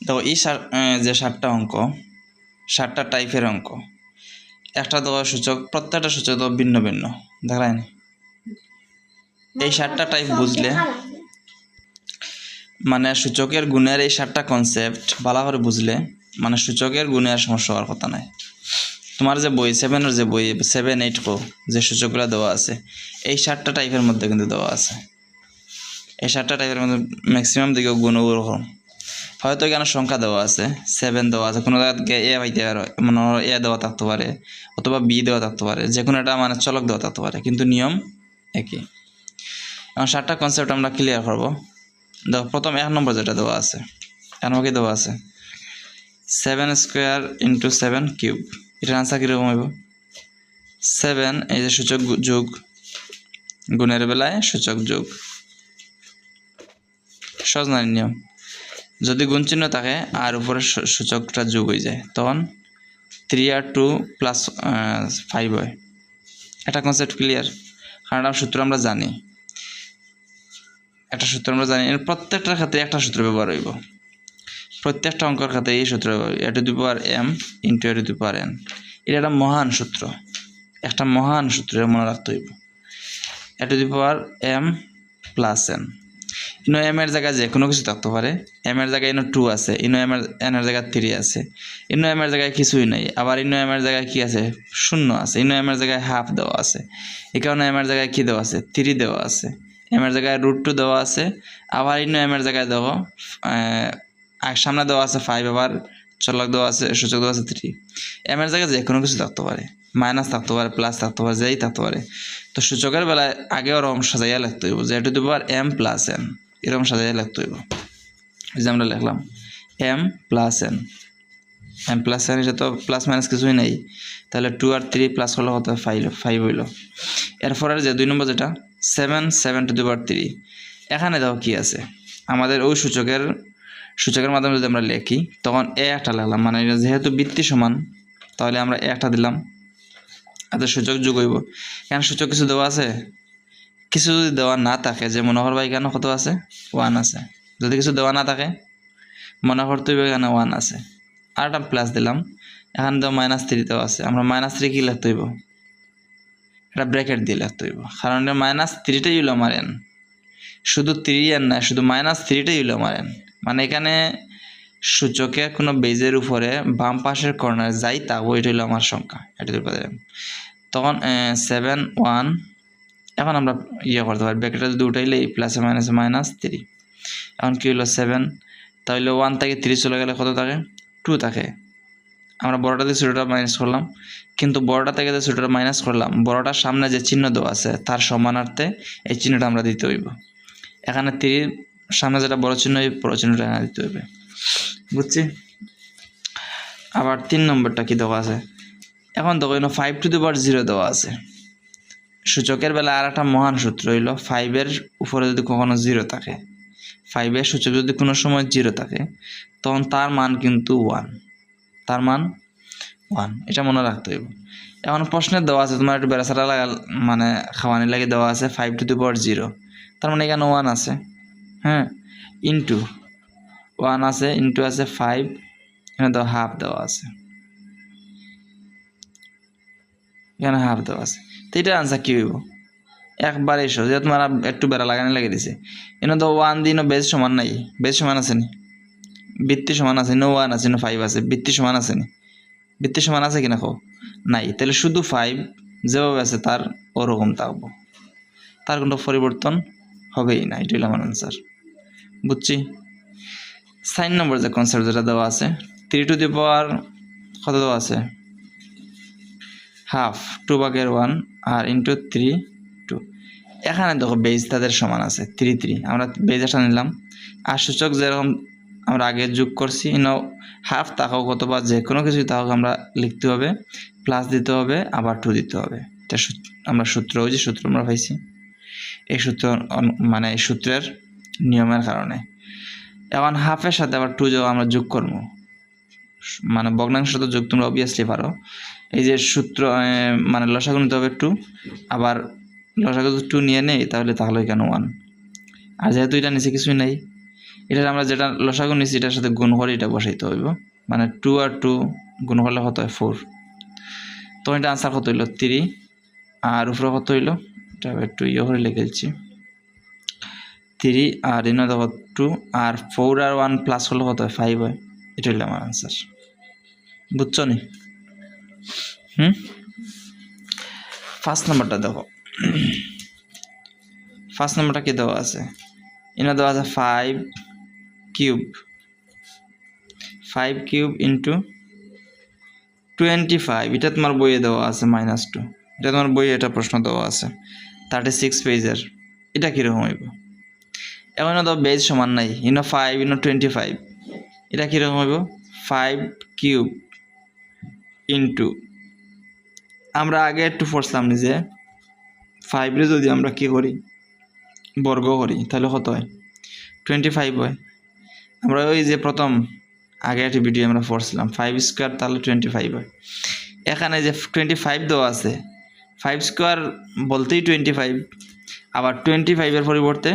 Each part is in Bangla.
দেখো এই যে 7টা অঙ্ক 7টা টাইপের অঙ্ক, একটা দেওয়া সূচক, প্রত্যেকটা সূচক দেওয়া ভিন্ন ভিন্ন, দেখলেন? এই 7টা টাইপ বুঝলে মানে সূচকের গুণের এই 7টা কনসেপ্ট ভালো করে বুঝলে মানে সূচকের গুণে আর সমস্যা হওয়ার কথা নাই। তোমার যে বই 7-এর যে বই 7-8 যে সূচকগুলো দেওয়া আছে এই 7টা টাইপের মধ্যে কিন্তু দেওয়া আছে। এই 7টা টাইপের মধ্যে ম্যাক্সিমাম দিকে গুণ ওরকম, হয়তো এখানে সংখ্যা দেওয়া আছে 7 দেওয়া আছে, কোনো জায়গায় এ পাইতে পারে, মানে এ দেওয়া থাকতে পারে অথবা বি দেওয়া থাকতে পারে, যে কোনো একটা মানে চলক দেওয়া থাকতে পারে, কিন্তু নিয়ম একই। এখন 7টা কনসেপ্ট আমরা ক্লিয়ার করবো। দেখো প্রথম 1 নম্বর যেটা দেওয়া আছে, এখানে কি দেওয়া আছে 7 স্কোয়ার ইন্টু 7 কিউব, এটার আনসার কীরকম হইব? 7 এই যে সূচক যোগ, গুণের বেলায় সূচক যোগ, সহজ না নিয়ম। যদি গুণ চিহ্ন থাকে আর উপরে সূচকটা যোগ হয়ে যায় তখন 3 আর 2 প্লাস 5 হয়। এটা কনসেপ্ট ক্লিয়ার? কারণ সূত্র আমরা জানি, একটা সূত্র আমরা জানি, এর প্রত্যেকটার ক্ষেত্রে একটা সূত্র ব্যবহার হইব, প্রত্যেকটা অঙ্কের ক্ষেত্রে এই সূত্র A to the power m into A to the power n। এটা একটা মহান সূত্র, একটা মহান সূত্র মনে রাখতে হইব। A to the power m plus n, ইনো m এর জায়গায় যে কোনো কিছু থাকতে পারে, m এর জায়গায় ইনো 2 আছে, ইনো m এর n এর জায়গায় 3 আছে, ইনো m এর জায়গায় কিছুই নাই, আবার ইনো m এর জায়গায় কি আছে 0 আছে, ইনো m এর জায়গায় হাফ দেওয়া আছে, এই কারণে m এর জায়গায় কি দেওয়া আছে 3 দেওয়া আছে, m এর জায়গায় √2 দেওয়া আছে, আবার ইনো m এর জায়গায় দেখো সামনে দেওয়া আছে 5, আবার চলক দেওয়া আছে, সূচক দেওয়া আছে 3। m এর জায়গায় যে কোনো কিছু থাকতে পারে, মাইনাস থাকতে পারে, প্লাস থাকতে পারে, যেই থাকতে পারে। তো সূচকের বেলায় আগে ওরকম সাজাইয়া লিখতে হইব যে two the power m plus n, এরকম সাজাইয়া লিখতে হইব। এই যে আমরা লিখলাম m plus n, m plus n, এটা তো প্লাস মাইনাস কিছুই নেই, তাহলে 2 আর 3 প্লাস হলো কত 5 হইল। এরপরে যে 2 নম্বর যেটা 7 টু দি পাওয়ার 3, এখানে দেখো কি আছে আমাদের ওই সূচকের মাধ্যমে যদি আমরা লিখি তখন এ একটা লিখলাম, মানে যেহেতু বৃত্তি সমান তাহলে আমরা এ একটা দিলাম, আর সূচক যোগ হইব। এখানে সূচক কিছু দেওয়া আছে, কিছু যদি দেওয়া না থাকে, যে মনে করবা এখানে কত আছে 1 আছে, যদি কিছু দেওয়া না থাকে মনে করতে হইব এখানে 1 আছে, আর একটা প্লাস দিলাম, এখানে তো -3 দেওয়া আছে, আমরা -3 কি লিখতে হইব এটা ব্র্যাকেট দিয়ে লিখতে হইব, কারণ -3টাই হইল আমার n, শুধু 3 n না, শুধু -3টাই হইল আমার n। মানে এখানে সূচকের কোনো বেজের উপরে বাম পাশের কর্নার যাই থাকবো এটা হইল আমার সংখ্যা, এটা তখন 7 1, এখন আমরা ইয়ে করতে পারি ব্র্যাকেটে যদি উঠাইলে প্লাসে মাইনাসে -3, এখন কি হলো 7, তাহলে 1 থেকে 3 চলে গেলে কত থাকে 2 থাকে। আমরা বড়টা দিয়ে ছোটোটা মাইনাস করলাম, কিন্তু বড়টা থেকে যে ছোটোটা মাইনাস করলাম বড়টার সামনে যে চিহ্ন দেওয়া আছে তার সমানার্থে এই চিহ্নটা আমরা দিতে হইব। এখানে 3 সামনে যেটা বড় চিহ্ন এই বড় চিহ্নটা এখানে দিতে হইবে, বুঝছি? আবার 3 নম্বরটা কি দেওয়া আছে, এখন দেখো 5 টু দি পাওয়ার 0 দেওয়া আছে। সূচকের বেলা আর একটা মহান সূত্র হইল 5-এর উপরে যদি কখনো 0 থাকে, 5-এর সূচক যদি কোনো সময় 0 থাকে তখন তার মান কিন্তু 1, তার মান 1, এটা মনে রাখতে হইব। এখন প্রশ্নের দেওয়া আছে তোমার একটু বেড়াছাড়া লাগা মানে খাওয়ানি লাগে দেওয়া আছে 5 টু দি পাওয়ার 0, তার মানে এখানে 1 আছে, হ্যাঁ, ইন্টু 1 আছে, ইন্টু আছে 5, এখানে তো হাফ দেওয়া আছে, এখানে হাফ দেওয়া আছে, তো এটার আনসার কি হইব একবারে এসো, যে তোমার একটু বেড়া লাগানি লাগে দিছে, এনে তো 1 দিনও বেজ সমান নাই, বেজ সমান আছে নি, বৃত্তি সমান আছে, 1 আছে, 5 আছে, বৃত্তি সমান আছে নি, বৃত্তি সমান আছে কিনা কো নাই, তাহলে শুধু 5 যেভাবে আছে তার ওরকম থাকবো, তার কোনো পরিবর্তন হবেই না, এটাই আমার আনসার, বুঝছি? 4 নম্বর যে কনসেপ্ট যেটা দেওয়া আছে 3 টু দি পাওয়ার কত দেওয়া আছে হাফ, 2/1 আর ইন্টু 3 2, এখানে দেখো বেজ তাদের সমান আছে 3 3, আমরা বেজ একটা নিলাম, আর সূচক যেরকম আমরা আগে যোগ করছি হাফ থাকুক অথবা যে কোনো কিছু থাকুক আমরা লিখতে হবে, প্লাস দিতে হবে, আবার 2 দিতে হবে, এটা আমরা সূত্র, ওই যে সূত্র আমরা পাইছি এই সূত্র, মানে এই সূত্রের নিয়মের কারণে। এখন হাফের সাথে আবার 2 যোগ আমরা যোগ করব, মানে ভগ্নাংশের সাথে যোগ তোমরা অবভিয়াসলি পারো, এই যে সূত্র মানে লসাগু নিতে হবে 2, আবার লসাগু যদি 2 নিয়ে নেই তাহলে এখানে 1, আর যেহেতু এটা নিচে কিছুই নাই এটা আমরা যেটা লসাগু নিচ্ছি এটার সাথে গুণ করে এটা বসাইতে হইব, মানে 2 আর 2 গুণ করলে কত হয় 4। তো এটা আনসার কত হইল 3, আর উপরে কত হইল এটা একটু ইয়ে করে লিখেছি 3, আর ইনো দেখো 2, আর 4 আর 1 প্লাস হলে কত হয় 5 হয়। এটা হইল আমার আনসার। বুঝছো নি? ফার্স্ট নাম্বারটা দেখো, ফার্স্ট নাম্বারটা কি দেওয়া আছে, ইনো দেওয়া আছে 5 কিউব, 5 কিউব ইন্টু 25, এটা তোমার বইয়ে দেওয়া আছে -2, এটা তোমার বইয়ে এটা প্রশ্ন দেওয়া আছে 36 পেজের। এটা কীরকম হইব? এখন তো বেজ সমান নাই, 5 25, এটা কীরকম হইব 5 কিউব ইন্টু, আমরা আগে একটু পড়ছিলাম যে 5 রে যদি আমরা কি করি বর্গ করি তাহলে কত হয় 25 হয়। আমরা ওই যে প্রথম আগে একটা ভিডিও আমরা পড়ছিলাম 5 স্কোয়ার তাহলে 25 হয়। এখানে যে 25 দেওয়া আছে, 5 স্কোয়ার বলতেই 25, আবার 25-এর পরিবর্তে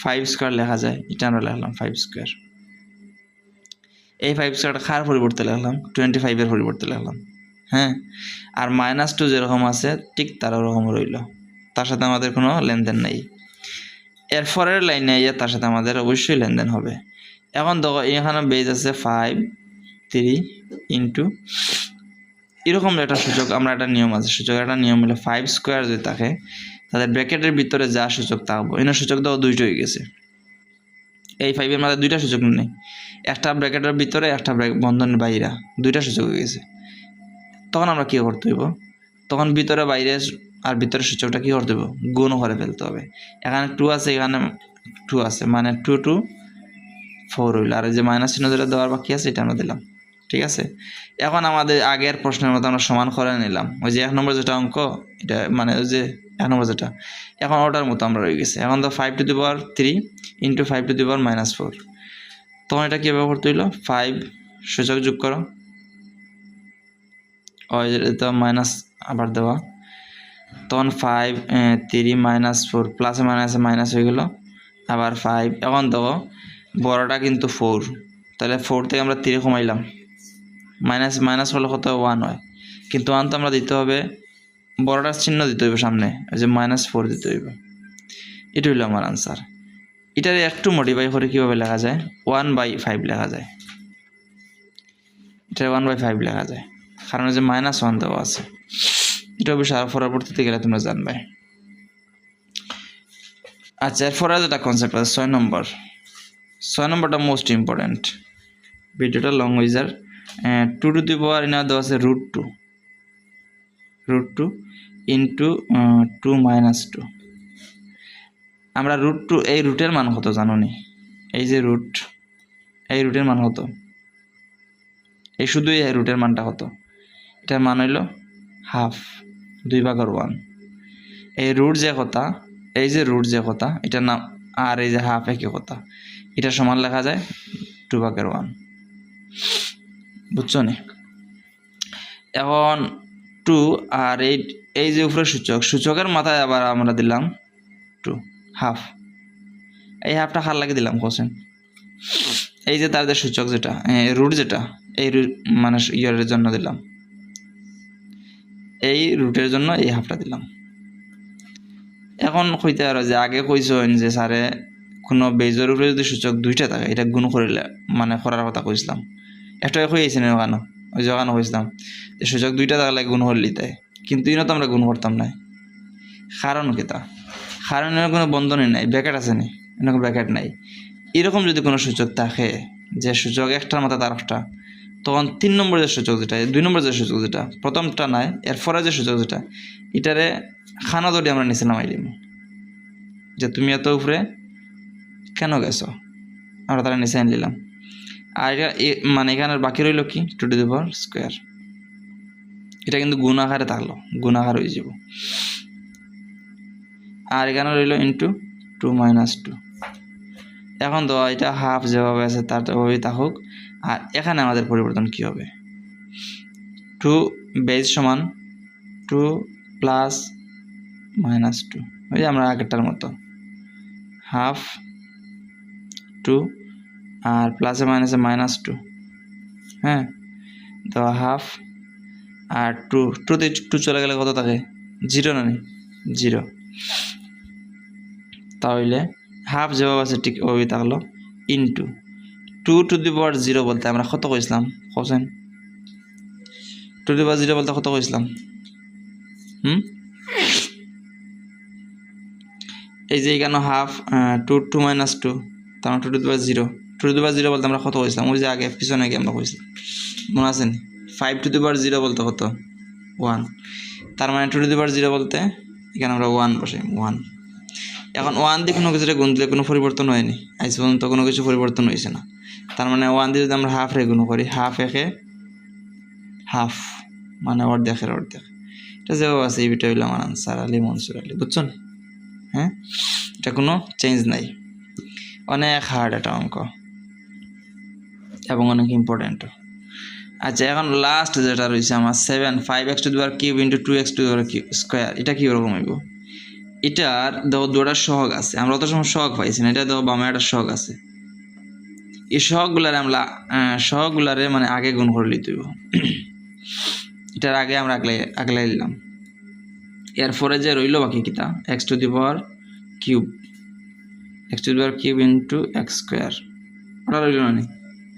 5 স্কোয়ার লেখা যায়, এটা আমরা লিখলাম 5 স্কোয়ার। এই 5 স্কোয়ারটা কার পরিবর্তে লিখলাম 25-এর পরিবর্তে লিখলাম। হ্যাঁ, আর -2 যেরকম আছে ঠিক তার ওরকম রইল, তার সাথে আমাদের কোনো লেনদেন নেই। এরপরের লাইনে তার সাথে আমাদের অবশ্যই লেনদেন হবে। এখন দেখো এখানে বেজ আছে 5 3 ইন্টু, এরকম একটা সূচক, আমরা একটা নিয়ম আছে, সূচক একটা নিয়ম হলো 5 স্কোয়ার যদি থাকে তাদের ব্র্যাকেটের ভিতরে যা সূচক থাকবো, এখানে সূচক দেওয়া দুইটা হয়ে গেছে। এই 5-এর মধ্যে দুইটা সূচক নেই, একটা ব্র্যাকেটের ভিতরে একটা বন্ধনের বাইরে, দুইটা সূচক হয়ে গেছে। তখন আমরা কী করতে হইব, তখন ভিতরে বাইরে আর ভিতরে সূচকটা কী করতে হবে গুণ করে ফেলতে হবে। এখানে 2 আছে, এখানে 2 আছে, মানে 2 2 4 হইল, আর যে মাইনাস চিহ্ন যেটা দেওয়ার বাকি আছে এটা আমরা দিলাম। ঠিক আছে, এখন আমাদের আগের প্রশ্নের মতো আমরা সমান করে নিলাম, ওই যে 1 নম্বর যেটা অঙ্ক, এটা মানে ওই যে 1 নম্বর যেটা, এখন ওটার মতো আমরা রয়ে গেছে। এখন তো 5 to the power 3 into 5 to the power -4, তখন এটা কীভাবে করতে হইলো 5 সূচক যোগ করো, ওই তো মাইনাস আবার দেওয়া, তখন 5 3 -4 প্লাসে মাইনাসে মাইনাস হয়ে গেল, আবার 5। এখন দেখো বড়টা কিন্তু 4, তাহলে 4 থেকে আমরা 3 কমাইলাম, মাইনাস মাইনাস হলে কত 1 হয়, কিন্তু 1 তো আমরা দিতে হবে, বড়টার চিহ্ন দিতে হইবে সামনে, ওই যে -4 দিতে হইবে। এটা হইলো আমার আনসার। এটারে একটু মডিফাই করে কীভাবে লেখা যায় 1/5 লেখা যায়, এটা 1/5 লেখা যায়, কারণ যে -1 দেওয়া আছে। এটা অবশ্যই পরবর্তীতে গেলে তোমরা জানবে। আচ্ছা, এরপরে যেটা কনসেপ্ট আছে 6 নম্বরটা মোস্ট ইম্পর্টেন্ট, ভিডিওটা লং হয়ে যার। 2 টু দি পাওয়ার ইনা দেওয়া আছে √2 ইন্টু 2 - 2। আমরা √2, এই রুটের মান কত জানো নি? এই যে রুট, এই রুটের মান কত, এই শুধুই এই রুটের মানটা কত, এটার মান হইল হাফ, 2/1। এই রুট যে কথা, এই যে রুট যে কথা এটার নাম, আর এই যে হাফ একই কথা, এটা সমান লেখা যায় 2/1। বুঝছো নি? এখন 2 আর এই যে উপরে সূচকের মাথায় আবার আমরা দিলাম 2 হাফ, এই হাফটা কার লাগে দিলাম কোশ্চেন, এই যে তার যে সূচক যেটা রুট যেটা, এই মানে ইয়ারের জন্য দিলাম, এই রুটের জন্য এই হাফটা দিলাম। এখন কইতে আর যে আগে কইছেন যে স্যারে কোনো বেজের উপরে যদি সূচক দুইটা থাকে এটা গুণ করিলে মানে করার কথা কইছিলাম, একটা কইয়েছি না ওখানে, ওই যে ওখানে কইছিলাম যে সূচক দুইটা থাকলে গুণ করলি তাই, কিন্তু ইনো তো আমরা গুণ করতাম না। কারণ কি তা, কারণ এর কোনো বন্ধনই নাই, ব্র্যাকেট আছে নি, এরকম ব্র্যাকেট নাই। এরকম যদি কোনো সূচক থাকে যে সূচক একটার মাথা তার একটা, তখন 3 নম্বর যে সূচক যেটা, 2 নম্বর যে সূচক যেটা, প্রথমটা নাই এরপরে যে সূচক যেটা, এটারে খানা দড়ি আমরা নিচে নামাই দিব, যে তুমি এত উপরে কেন গেছো, আমরা তারা নিচে এনে নিলাম। আর এটা মানে এখানে বাকি রইল কি 2 টু দি পাওয়ার স্কোয়ার, এটা কিন্তু গুণ আকারে থাকলো, গুণ আকার হয়ে যাব। আর এখানে রইল ইন্টু 2 - 2। এখন তো এটা হাফ যেভাবে আছে তার ওইভাবেই থাকুক। আর এখানে আমাদের পরিবর্তন কি হবে, 2 বেজ সমান 2 প্লাস -2, ওই যে আমরা আগেরটার মতো হাফ 2 আর প্লাসে মাইনাসে -2, হ্যাঁ, তো হাফ আর 2 2 চলে গেলে কত থাকে 0 না নি 0, তাহলে হাফ যেভাবে আছে ঠিক ওই থাকলো ইন্টু 2 টু দি পাওয়ার 0 বলতে আমরা কত কইছিলাম কোসেন 2 টু দি পাওয়ার 0 বলতে কত কইছিলাম এই যে এখানে হাফ 2 2 -2 তার 2 two the power 0, 2 two the পাওয়ার 0 বলতে আমরা কত কইছিলাম ওই যে আগে পিছনে গিয়ে আমরা কইছিলাম মনে আছে নি 5 টু দি পাওয়ার 0 বলতে কত 1, তার মানে 2 টু দি পাওয়ার 0 বলতে এখানে আমরা 1 বসাই 1। এখন 1 দিয়ে কোনো কিছুটা গুণ দিলে কোনো পরিবর্তন হয়নি, আজ পর্যন্ত কোনো কিছু পরিবর্তন হয়েছে না, তার মানে 1 দিয়ে যদি আমরা হাফ রে গুণ করি হাফ একে হাফ মানে অর্ধেকের অর্ধেক, এটা যেভাবে আছে এইটা হইলো আমার আনসার আলী মনসুর আলী, বুঝছেন? হ্যাঁ, এটা কোনো চেঞ্জ নাই, অনেক হার্ড একটা অঙ্ক এবং অনেক ইম্পর্টেন্টও। আচ্ছা এখন লাস্ট যেটা রয়েছে আমার 7 5x two the power cube into 2x two the power square, এটা কীরকম হইব? এটার দেখো দুটা সহগ আছে, আমরা অত সময় সহগ পাইছি না, এটা দেখো বামে একটা সহগ আছে, এই সহগগুলারে আমরা সহগগুলারে মানে আগে গুণ করে লিতে হইব, এটার আগে আমরা আগলাই নিলাম, এরপরে যে রইল বাকি কিটা x two the power cube into x square, ওটা রইল না নি?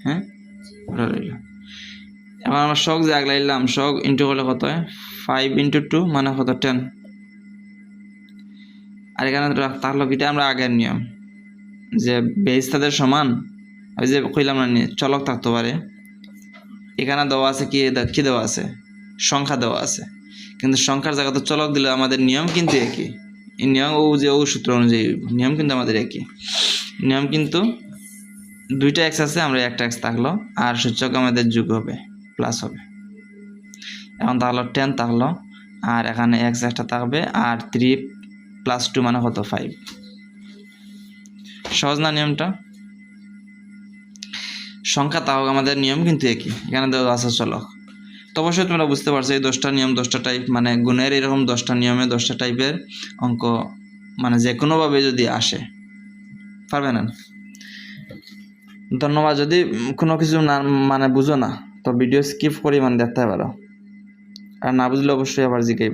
হ্যাঁ ওটা রইল। এবার আমরা সহগ যে আগলাইলাম সহগ ইন্টু করলে কত হয় 5 ইন্টু 2 মানে কত 10, আর এখানে থাকলো কিটা আমরা আগের নিয়ম যে বেস তাদের সমান, ওই যে কইলাম না চলক থাকতে পারে, এখানে দেওয়া আছে কি দেওয়া আছে সংখ্যা দেওয়া আছে, কিন্তু সংখ্যার জায়গাতে চলক দিলে আমাদের নিয়ম কিন্তু একই, এই নিয়ম ও সূত্র অনুযায়ী নিয়ম কিন্তু আমাদের একই, নিয়ম কিন্তু দুইটা এক্স আছে, আমরা একটা এক্স থাকলো আর সূচক আমাদের যোগ হবে প্লাস হবে, এখন তাহলে 10 থাকলো আর এখানে এক্স একটা থাকবে আর 3 + 2 মানে কত 5, সহজ না নিয়মটা? সংখ্যা তাও আমাদের নিয়ম কিন্তু একই, এখানে দেওয়া আছে চলক, তো অবশ্যই তোমরা বুঝতে পারছো এই 10টা নিয়ম 10টা টাইপ, মানে গুণের এরকম 10টা নিয়মে 10টা টাইপের অঙ্ক মানে যে কোনোভাবে যদি আসে পারবে না। ধন্যবাদ। যদি কোনো কিছু না মানে বুঝো না তো ভিডিও স্কিপ করি মানে দেখতে পারো, আর না বুঝলে অবশ্যই আবার জিজ্ঞাসা